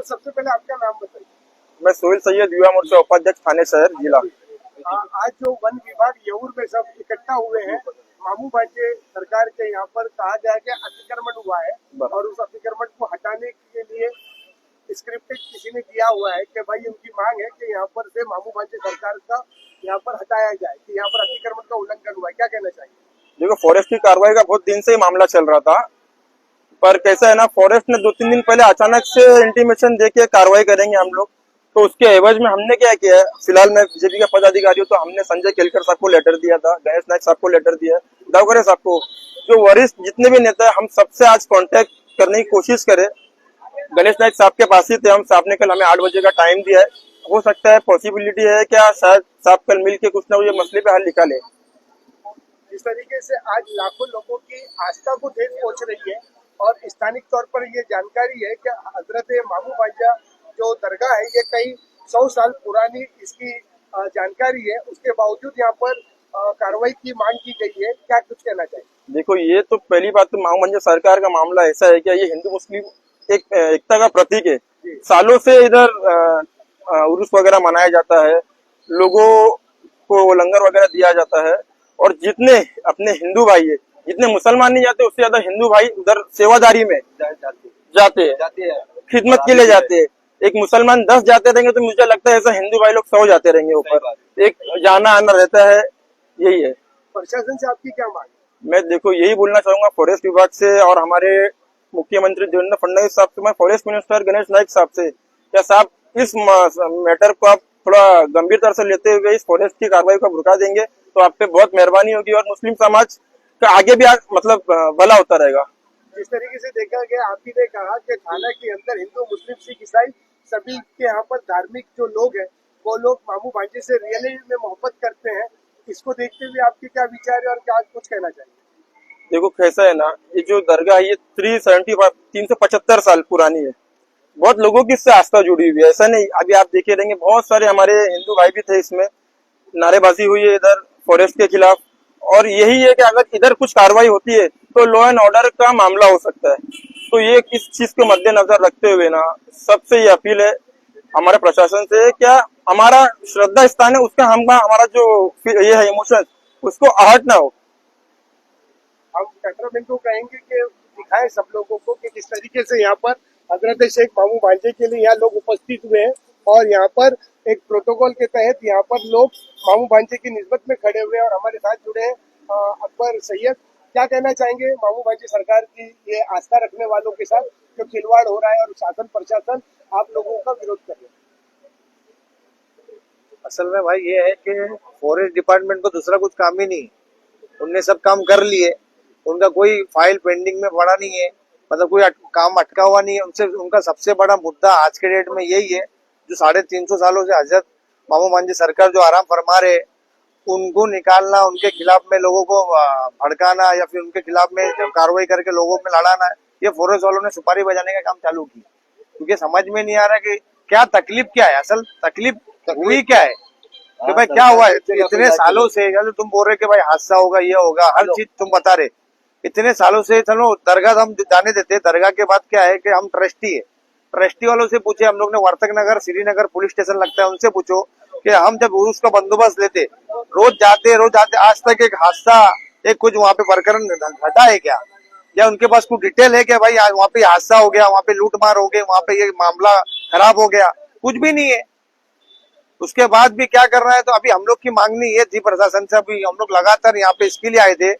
सबसे पहले आपका नाम बताइए। मैं सोहेल सैयद युवा मोर्चा उपाध्यक्ष थाने शहर जिला। आज जो वन विभाग येऊर में सब इकट्ठा हुए हैं, मामू भांजे सरकार के यहाँ पर कहा गया कि अतिक्रमण हुआ है और उस अतिक्रमण को हटाने के लिए स्क्रिप्टेड किसी ने दिया हुआ है कि भाई उनकी मांग है कि यहाँ पर से मामू भांजे सरकार का यहाँ पर हटाया जाए कि यहाँ पर अतिक्रमण का उल्लंघन हुआ है। क्या कहना चाहिए? देखो, फॉरेस्ट की कार्रवाई का बहुत दिन से ही मामला चल रहा था, पर कैसा है ना, फॉरेस्ट ने 2-3 दिन पहले अचानक से इंटीमेशन दे के कार्रवाई करेंगे हम लोग। तो उसके एवज में हमने क्या किया है, फिलहाल मैं बीजेपी का पदाधिकारी हूँ, तो हमने संजय केलकर साहब को लेटर दिया था, गणेश नायक साहब को लेटर दिया, दावकरे साहब को, जो वरिष्ठ जितने भी नेता है, हम सबसे आज कांटेक्ट करने की कोशिश करें। गणेश नायक साहब के पास ही थे हम, साहब ने कल हमें 8 बजे का टाइम दिया है। हो सकता है, पॉसिबिलिटी है क्या, शायद साहब कल मिल के कुछ ना कुछ मसले पे हल निकाले। जिस तरीके से आज लाखों लोगों की आस्था को ठेस पहुंच रही है और स्थानिक तौर पर ये जानकारी है कि हजरत मामू भांजा जो दरगाह है ये कई 100 साल पुरानी इसकी जानकारी है, उसके बावजूद यहाँ पर कार्रवाई की मांग की गई है। क्या कुछ कहना चाहिए? देखो, ये तो पहली बात तो मामू भांजा सरकार का मामला ऐसा है कि ये हिंदू मुस्लिम एकता का प्रतीक है। सालों से इधर उर्स वगैरह मनाया जाता है, लोगों को लंगर वगैरह दिया जाता है, और जितने अपने हिंदू भाई है, जितने मुसलमान नहीं जाते उससे ज्यादा हिंदू भाई उधर सेवादारी में जाते हैं, खिदमत के लिए जाते हैं। एक मुसलमान 10 जाते रहेंगे तो मुझे लगता है ऐसा हिंदू भाई लोग 100 जाते रहेंगे ऊपर। एक जाना आना रहता है, यही है। प्रशासन से आपकी क्या मांग है? मैं देखो यही बोलना चाहूंगा फॉरेस्ट विभाग से और हमारे मुख्यमंत्री देवेंद्र फडणवीस साहब से, मैं फॉरेस्ट मिनिस्टर गणेश नायक साहब से, क्या साहब इस मैटर को आप थोड़ा गंभीरता से लेते हुए इस फॉरेस्ट की कार्रवाई को रुका देंगे तो आप पे बहुत मेहरबानी होगी और मुस्लिम समाज का आगे भी मतलब भला होता रहेगा। जिस तरीके से देखा गया, आप ही ने कहा कि थाना के अंदर हिंदू मुस्लिम सिख ईसाई सभी के यहाँ पर धार्मिक जो लोग हैं वो लोग मामू भांजे से रियली में मोहब्बत करते हैं। इसको देखते हुए आपके क्या विचार है और क्या कुछ कहना चाहिए? देखो, कैसा है ना, ये जो दरगाह है ये 375 साल पुरानी है। बहुत लोगों की इससे आस्था जुड़ी हुई है, ऐसा नहीं। अभी आप देखे रहेंगे बहुत सारे हमारे हिंदू भाई भी थे, इसमें नारेबाजी हुई है इधर फॉरेस्ट के खिलाफ, और यही है कि अगर इधर कुछ कार्रवाई होती है तो लॉ एंड ऑर्डर का मामला हो सकता है। तो ये इस चीज को मद्देनजर रखते हुए ना सबसे ये अपील है हमारे प्रशासन से, क्या हमारा श्रद्धा स्थान है उसका हमारा जो ये है इमोशन उसको आहट ना हो। हम कैमरामैन को कहेंगे कि दिखाएं सब लोगों को कि किस तरीके से यहाँ पर हजरत शेख मामू भांजे के लिए यहाँ लोग उपस्थित हुए हैं और यहाँ पर एक प्रोटोकॉल के तहत यहाँ पर लोग मामू भांजे की निस्बत में खड़े हुए हैं। और हमारे साथ जुड़े हैं अकबर सैयद। क्या कहना चाहेंगे मामू भांजे सरकार की ये आस्था रखने वालों के साथ जो खिलवाड़ हो रहा है और शासन प्रशासन आप लोगों का विरोध कर रहे हैं? असल में भाई ये है कि फॉरेस्ट डिपार्टमेंट को दूसरा कुछ काम ही नहीं, उनने सब काम कर लिए, उनका कोई फाइल पेंडिंग में पड़ा नहीं है, मतलब कोई काम अटका हुआ नहीं है उनसे। उनका सबसे बड़ा मुद्दा आज के डेट में यही है, जो 350 सालों से हजरत मामू भांजे सरकार जो आराम फरमा रहे, उनको निकालना, उनके खिलाफ में लोगों को भड़काना या फिर उनके खिलाफ में कार्रवाई करके लोगों में लड़ाना, ये फॉरेस्ट वालों ने सुपारी बजाने का काम चालू किया। क्योंकि समझ में नहीं आ रहा कि क्या तकलीफ क्या है, असल तकलीफ हुई क्या है, कि भाई क्या हुआ है इतने सालों से। तुम बोल रहे कि भाई हादसा होगा, ये होगा, हर चीज तुम बता रहे, इतने सालों से। चलो दरगाह हम जाने देते, दरगाह के बाद क्या है कि हम ट्रस्टी है, ट्रस्टी वालों से पूछे हम लोग ने, वर्तक नगर श्रीनगर पुलिस स्टेशन लगता है, उनसे पूछो कि हम जब उर्स का बंदोबस्त लेते, रोज जाते, आज तक एक हादसा, एक कुछ वहाँ पे प्रकरण घटा है क्या, या उनके पास कुछ डिटेल है कि भाई वहाँ पे हादसा हो गया, वहाँ पे लूटमार हो गई, वहाँ पे ये मामला खराब हो गया, कुछ भी नहीं है। उसके बाद भी क्या कर रहा है? तो अभी हम लोग की मांगनी ये थी प्रशासन से, अभी हम लोग लगातार यहाँ पे इसके लिए आए थे।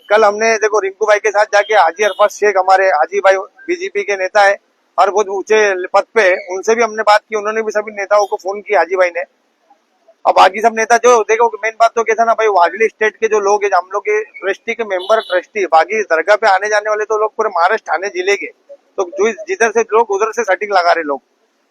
कल हमने देखो रिंकू भाई के साथ जाके हाजी अरफत शेख, हमारे हाजी भाई बीजेपी के नेता है और बहुत ऊंचे पद पे, उनसे भी हमने बात की, उन्होंने भी सभी नेताओं को फोन किया, हाजी भाई ने। अब बाकी सब नेता जो देखो, मेन बात तो क्या था ना भाई, वागली स्टेट के जो लोग है, हम लोग के ट्रस्टी के मेंबर, ट्रस्टी, बाकी दरगाह पे आने जाने वाले तो लोग पूरे महाराष्ट्र ठाणे जिले के, तो जो जिधर से लोग उधर से सेटिंग लगा रहे लोग।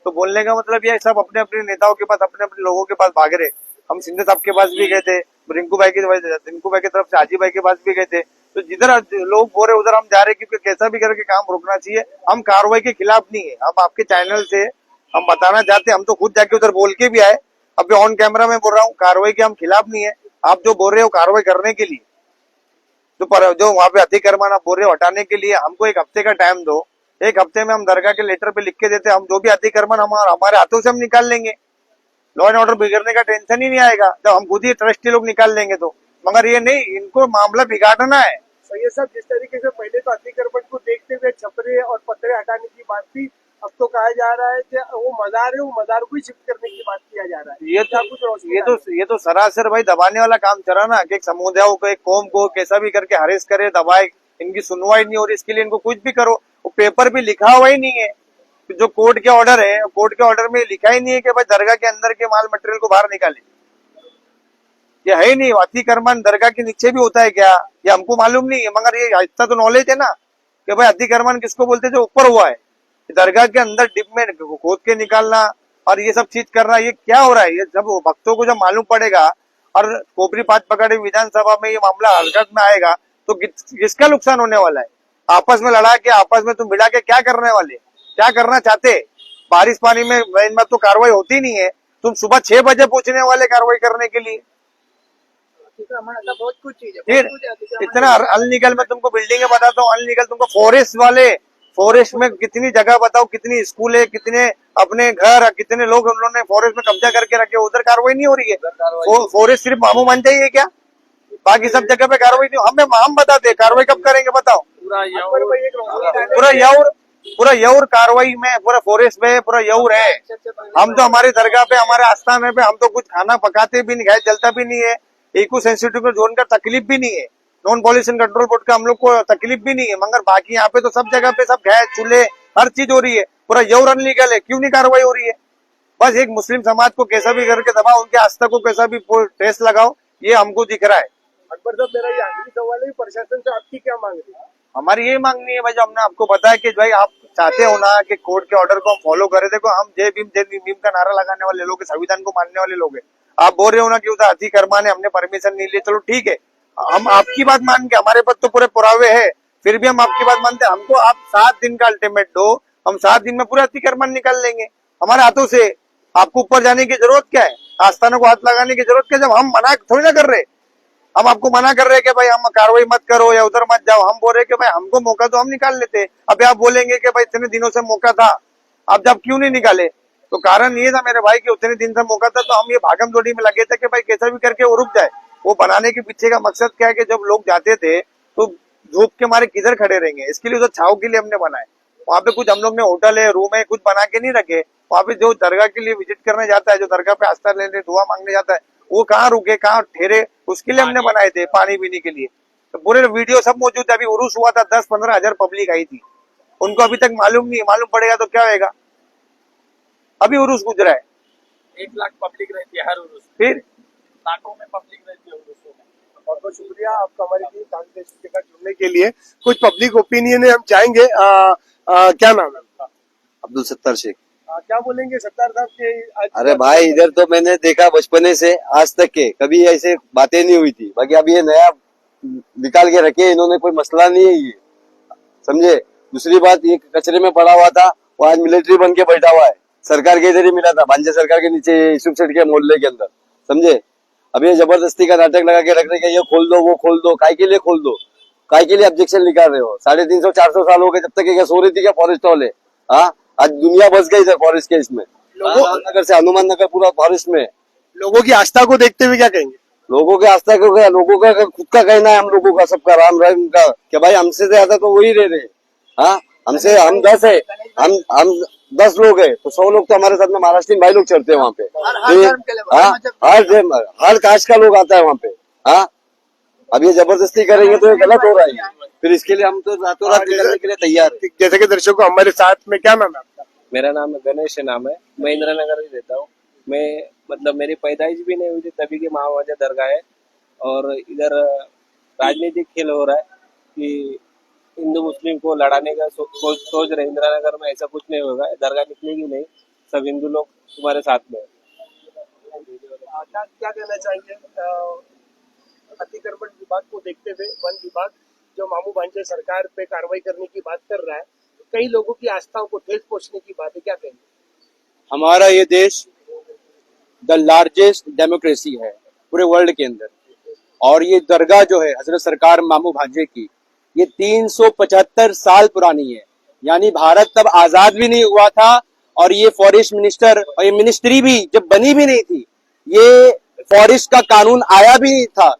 तो बोलने का मतलब ये सब अपने अपने नेताओं के पास, अपने अपने लोगों के पास भाग रहे। हम सिंधे साहब के पास भी गए थे, रिंकू भाई की तरफ से हाजी भाई के पास भी गए थे। तो जिधर लोग बोल रहे उधर हम जा रहे, क्योंकि कैसा भी करके काम रोकना चाहिए। हम कार्रवाई के खिलाफ नहीं है, हम आपके चैनल से हम बताना चाहते हैं, हम तो खुद जाके उधर बोल के भी आए, अभी ऑन कैमरा में बोल रहा हूँ, कार्रवाई के हम खिलाफ नहीं है। आप जो बोल रहे हो कार्रवाई करने के लिए, जो वहाँ पे अतिक्रमण आप बोल रहे हो हटाने के लिए, हमको एक हफ्ते का टाइम दो, एक हफ्ते में हम दरगाह के लेटर पे लिख के देते, हम जो भी अतिक्रमण हमारे हाथों से हम निकाल लेंगे, लॉ एंड ऑर्डर बिगड़ने का टेंशन ही नहीं आएगा जब हम खुद ही ट्रस्टी लोग निकाल लेंगे तो। मगर ये नहीं, इनको मामला बिगाड़ना है। सैयद साहब, जिस तरीके से पहले तो अतिक्रमण को देखते हुए छपरे और पत्थरे हटाने की बात थी, अब तो कहा जा रहा है कि वो मजार है, वो मजार को ही शिफ्ट करने की बात किया जा रहा है। ये तो सरासर भाई दबाने वाला काम चल रहा ना, कि एक समुदायों को, एक कौम को कैसा भी करके हरेस करे, दबाए, इनकी सुनवाई नहीं हो रही, इसके लिए इनको कुछ भी करो। वो पेपर भी लिखा हुआ ही नहीं है, जो कोर्ट के ऑर्डर है, कोर्ट के ऑर्डर में लिखा ही नहीं है कि भाई दरगाह के अंदर के माल मटेरियल को बाहर निकाले। ये है ही नहीं। अतिक्रमण दरगाह के नीचे भी होता है क्या, ये हमको मालूम नहीं है, मगर ये इतना तो नॉलेज है ना कि भाई अतिक्रमण किसको बोलते हैं, जो ऊपर हुआ है। दरगाह के अंदर डिप में खोद के निकालना और ये सब चीज करना, ये क्या हो रहा है? ये जब भक्तों को जब मालूम पड़ेगा और कोपरी पांच पकड़े विधानसभा में ये मामला हरकत में आएगा तो किसका नुकसान होने वाला है? आपस में लड़ा के, आपस में तुम मिला के क्या करने वाले, क्या करना चाहते? बारिश पानी में तो कार्रवाई होती नहीं है, तुम सुबह 6 बजे पहुंचने वाले कार्रवाई करने के लिए। बहुत कुछ चीज है, फिर इतना अनलीगल में तुमको बिल्डिंगें बताता हूँ, अनलीगल तुमको फॉरेस्ट में कितनी जगह बताओ, कितनी स्कूल है, कितने अपने घर, कितने लोग उन्होंने फॉरेस्ट में कब्जा करके रखे, उधर कार्रवाई नहीं हो रही है। फॉरेस्ट सिर्फ मामू मान जाइए क्या? बाकी सब जगह पे कार्रवाई नहीं। हम बताते कार्रवाई कब करेंगे बताओ? पूरा यौर कार्रवाई में, पूरा फॉरेस्ट में पूरा यौर है। हम तो हमारी दरगाह पे, हमारे आस्थान पे हम तो कुछ खाना पकाते भी नहीं, गैस जलता भी नहीं है, इको सेंसिटिव जोन का तकलीफ भी नहीं है, नॉन पॉल्यूशन कंट्रोल बोर्ड का हम लोग को तकलीफ भी नहीं है। मगर बाकी यहाँ पे तो सब जगह पे सब गैस चूल्हे हर चीज हो रही है, पूरा यौर अनलीगल है। क्यों नहीं कार्रवाई हो रही है? बस एक मुस्लिम समाज को कैसा भी करके दबाओ, उनके आस्था को कैसा भी टेस्ट लगाओ, ये हमको दिख रहा है। अकबर साहब, मेरा ये आखिरी सवाल है, प्रशासन से आपकी क्या मांग है? हमारी यही मांगनी है भाई, जो हमने आपको बताया कि भाई आप चाहते हो ना कि कोर्ट के ऑर्डर को हम फॉलो करें। देखो, हम जय भीम का नारा लगाने वाले लोग हैं, संविधान को मानने वाले लोग हैं। आप बोल रहे हो ना कि उधर अतिक्रमण है, हमने परमिशन नहीं ली, चलो ठीक है, हम आपकी बात मान के, हमारे पास तो पूरे पुरावे है, फिर भी हम आपकी बात मानते हैं। हमको आप 7 दिन का अल्टीमेट दो, हम 7 दिन में पूरा अतिक्रमण निकाल लेंगे हमारे हाथों से। आपको ऊपर जाने की जरूरत क्या है? आस्थानों को हाथ लगाने की जरूरत क्या है? जब हम मना थोड़ी ना कर रहे, हम आपको मना कर रहे हैं कि भाई हम कार्रवाई मत करो या उधर मत जाओ। हम बोल रहे कि भाई हमको मौका तो हम निकाल लेते। अभी आप बोलेंगे कि भाई इतने दिनों से मौका था, आप जब क्यों नहीं निकाले? तो कारण ये था मेरे भाई कि उतने दिन से मौका था, तो हम ये भागम दौड़ी में लगे थे कि भाई कैसा भी करके वो रुक जाए। वो बनाने के पीछे का मकसद क्या है कि जब लोग जाते थे तो धूप के मारे किधर खड़े रहेंगे, इसके लिए उधर छाव के लिए हमने बनाए। वहाँ पे कुछ हम लोग ने होटल है, रूम है, कुछ बना के नहीं रखे। वहाँ पे जो दरगाह के लिए विजिट करने जाता है, जो दरगाह पे आस्था लेने दुआ मांगने जाता है, वो कहाँ रुके, कहाँ ठहरे, उसके लिए हमने बनाए थे, पानी पीने के लिए। तो पूरे वीडियो सब मौजूद है। अभी उर्स हुआ था, 10-15 हजार पब्लिक आई थी, उनको अभी तक मालूम नहीं है। मालूम पड़ेगा तो क्या होगा? अभी उर्स गुजरा है, 1 लाख पब्लिक रहती है हर उर्स, फिर लाखों में पब्लिक रहती है उर्सों में। बहुत बहुत शुक्रिया आपका हमारे लिए बांग्लादेश के साथ जुड़ने के लिए। कुछ पब्लिक ओपिनियन है, हम चाहेंगे। क्या नाम है आपका? अब्दुल सत्तार शेख। क्या बोलेंगे सत्तार साहब के? अरे भाई, इधर तो मैंने देखा बचपने से आज तक के कभी ऐसे बातें नहीं हुई थी। बाकी अभी ये नया निकाल के रखे इन्होंने, कोई मसला नहीं है ये, समझे। दूसरी बात, ये कचरे में पड़ा हुआ था, वो आज मिलिट्री बन के बैठा हुआ है। सरकार के इधर ही मिला था, भांजे सरकार के नीचे, यूसुफ सेठ के मोहल्ले के अंदर, समझे। अब ये जबरदस्ती का नाटक लगा के रख रहे हैं, ये खोल दो, वो खोल दो। काय के लिए खोल दो? काय के लिए ऑब्जेक्शन निकाल रहे हो? 350-400 साल हो गए, जब तक ये सो रही थी क्या फॉरेस्ट वाले? हाँ, आज दुनिया बस गई इधर फॉरेस्ट के इसमें। नगर से हनुमान नगर पूरा फॉरेस्ट में। लोगों की आस्था को देखते हुए क्या कहेंगे? लोगों की आस्था को क्या, लोगों का खुद का कहना है, हम लोगों का सबका राम राम का, कि भाई हमसे ज्यादा तो वही रह रहे। हाँ, हमसे हम 10 है, हम 10 लोग है तो 100 लोग तो हमारे साथ में महाराष्ट्रीयन भाई लोग चढ़ते हैं वहाँ पे। हर कास्ट का लोग आता है वहाँ पे। हाँ, अब ये जबरदस्ती करेंगे तो ये गलत हो रहा है। फिर इसके लिए हम तो रातों रात निकलने के लिए तैयार है। जैसे कि दर्शकों, हमारे साथ में क्या नाम है आपका? मेरा नाम गणेश नाम है, मैं इंदिरा नगर ही रहता हूँ। मैं मतलब मेरी पैदाइश भी नहीं हुई थी तभी की महावजा दरगाह है, और इधर राजनीतिक खेल हो रहा है कि हिंदू मुस्लिम को लड़ाने का सोच रहे। इंदिरा नगर में ऐसा कुछ नहीं होगा, दरगाह निकलेगी नहीं, सब हिंदू लोग तुम्हारे साथ में। क्या कहना चाहिए अतिक्रमण विभाग को देखते हुए? वन विभाग जो मामू भांजे सरकार पे कार्रवाई करने की बात कर रहा है, कई लोगों की आस्थाओं को ठेस पहुंचने की बात है, क्या कहेंगे? हमारा ये देश द लार्जेस्ट डेमोक्रेसी है पूरे वर्ल्ड के अंदर, और ये दरगाह जो है हजरत सरकार मामू भांजे की, ये 375 साल पुरानी है। यानी भारत तब आजाद भी नहीं हुआ था और ये फॉरेस्ट मिनिस्टर और ये मिनिस्ट्री भी जब बनी भी नहीं थी, ये फॉरेस्ट का कानून आया भी नहीं था,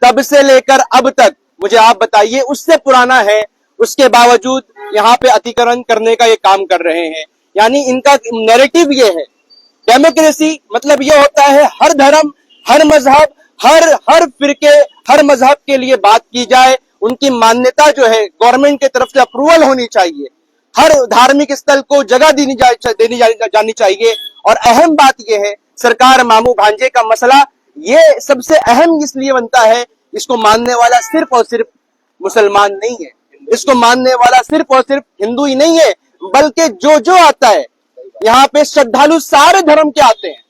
तब से लेकर अब तक मुझे आप बताइए उससे पुराना है, उसके बावजूद यहाँ पे अतिक्रमण करने का ये काम कर रहे हैं। यानी इनका नैरेटिव ये है, डेमोक्रेसी मतलब ये होता है हर धर्म, हर मजहब, हर फिरके, हर मजहब के लिए बात की जाए, उनकी मान्यता जो है गवर्नमेंट की तरफ से अप्रूवल होनी चाहिए, हर धार्मिक स्थल को जगह देनी जानी चाहिए। और अहम बात यह है, सरकार मामू भांजे का मसला ये सबसे अहम इसलिए बनता है, इसको मानने वाला सिर्फ और सिर्फ मुसलमान नहीं है, इसको मानने वाला सिर्फ और सिर्फ हिंदू ही नहीं है, बल्कि जो आता है यहाँ पे श्रद्धालु सारे धर्म के आते हैं,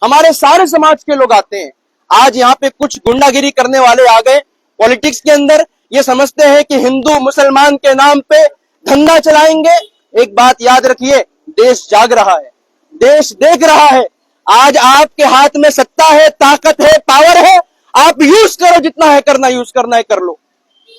हमारे सारे समाज के लोग आते हैं। आज यहाँ पे कुछ गुंडागिरी करने वाले आ गए पॉलिटिक्स के अंदर, ये समझते हैं कि हिंदू मुसलमान के नाम पे धंधा चलाएंगे। एक बात याद रखिए, देश जाग रहा है, देश देख रहा है। आज आपके हाथ में सत्ता है, ताकत है, पावर है, आप यूज करो, जितना है करना, यूज करना है कर लो,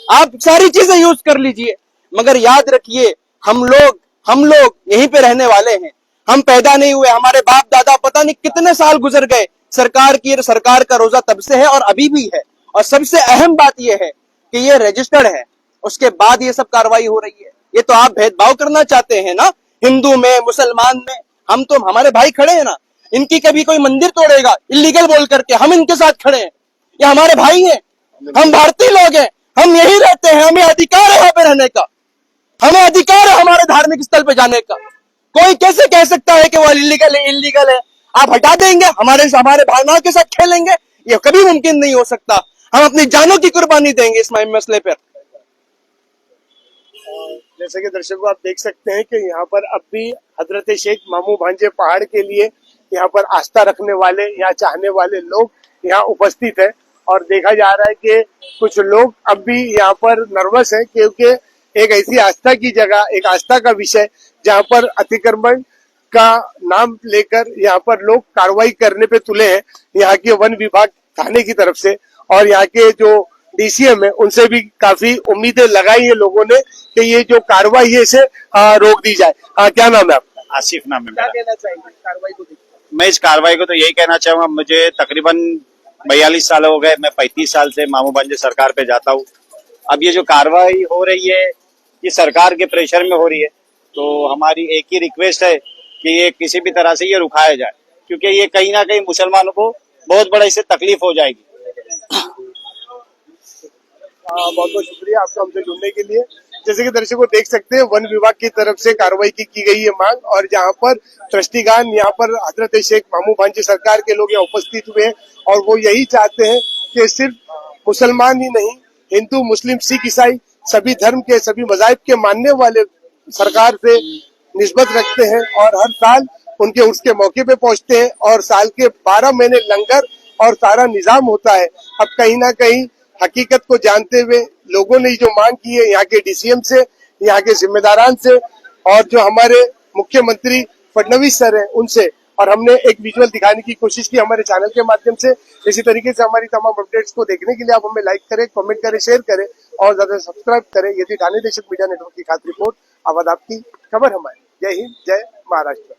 आप सारी चीजें यूज कर लीजिए। मगर याद रखिए, हम लोग यहीं पे रहने वाले हैं, हम पैदा नहीं हुए, हमारे बाप दादा पता नहीं कितने साल गुजर गए, सरकार का रोजा तब से है और अभी भी है। और सबसे अहम बात यह है कि ये रजिस्टर्ड है, उसके बाद ये सब कार्रवाई हो रही है। ये तो आप भेदभाव करना चाहते हैं ना, हिंदू में, मुसलमान में। हम तो, हमारे भाई खड़े हैं ना, इनकी कभी कोई मंदिर तोड़ेगा इलीगल बोल करके, हम इनके साथ खड़े हैं, ये हमारे भाई हैं, हम भारतीय लोग हैं, हम यही रहते हैं, हमें अधिकार है यहाँ पे रहने का, हमें अधिकार है हमारे धार्मिक स्थल पे जाने का। कोई कैसे कह सकता है कि वो इलीगल है, आप हटा देंगे, हमारे भावनाओं के साथ खेलेंगे, ये कभी मुमकिन नहीं हो सकता। हम अपनी जानों की कुर्बानी देंगे इस मसले पर। जैसे कि दर्शकों आप देख सकते हैं कि यहाँ पर अब भी हजरत शेख मामू भांजे पहाड़ के लिए यहाँ पर आस्था रखने वाले या चाहने वाले लोग यहाँ उपस्थित है। और देखा जा रहा है कि कुछ लोग अब भी यहाँ पर नर्वस हैं, क्योंकि एक ऐसी आस्था की जगह, एक आस्था का विषय जहाँ पर अतिक्रमण का नाम लेकर यहाँ पर लोग कार्रवाई करने पे तुले हैं, यहाँ के वन विभाग थाने की तरफ से। और यहाँ के जो डीसीएम है उनसे भी काफी उम्मीदें लगाई है लोगों ने कि ये जो कार्रवाई है इसे रोक दी जाए। क्या नाम है आपका? आसिफ नाम है क्या मेरा। कहना चाहेंगे कार्रवाई को? मैं इस कार्रवाई को तो यही कहना चाहूंगा, मुझे तकरीबन 42 साल हो गए, मैं 35 साल से मामू भांजे सरकार पे जाता हूँ। अब ये जो कार्रवाई हो रही है ये सरकार के प्रेशर में हो रही है, तो हमारी एक ही रिक्वेस्ट है कि ये किसी भी तरह से ये रुकाया जाए, क्योंकि ये कहीं ना कहीं मुसलमानों को बहुत बड़ा इससे तकलीफ हो जाएगी। बहुत बहुत शुक्रिया आपका हमसे जुड़ने के लिए। जैसे कि दर्शकों देख सकते हैं, वन विभाग की तरफ से कार्रवाई की गई है मांग, और जहां पर ट्रस्टीगान यहाँ पर हजरत शेख मामू भांजे सरकार के लोग यहाँ उपस्थित हुए हैं, और वो यही चाहते हैं कि सिर्फ मुसलमान ही नहीं, हिंदू, मुस्लिम, सिख, ईसाई सभी धर्म के, सभी मजाहब के मानने वाले सरकार से निस्बत रखते हैं और हर साल उनके उर्स के मौके पे पहुंचते हैं, और साल के 12 महीने लंगर और सारा निजाम होता है। अब कहीं ना कहीं हकीकत को जानते हुए लोगों ने जो मांग की है यहाँ के डीसीएम से, यहाँ के जिम्मेदारान से, और जो हमारे मुख्यमंत्री फडणवीस सर हैं उनसे, और हमने एक विजुअल दिखाने की कोशिश की हमारे चैनल के माध्यम से। इसी तरीके से हमारी तमाम अपडेट्स को देखने के लिए आप हमें लाइक करें, कमेंट करें, शेयर करें और ज्यादा सब्सक्राइब करें। यदि ठाणे देशक मीडिया नेटवर्क की खास रिपोर्ट, आवाज आपकी, खबर हमारी। जय हिंद, जय महाराष्ट्र।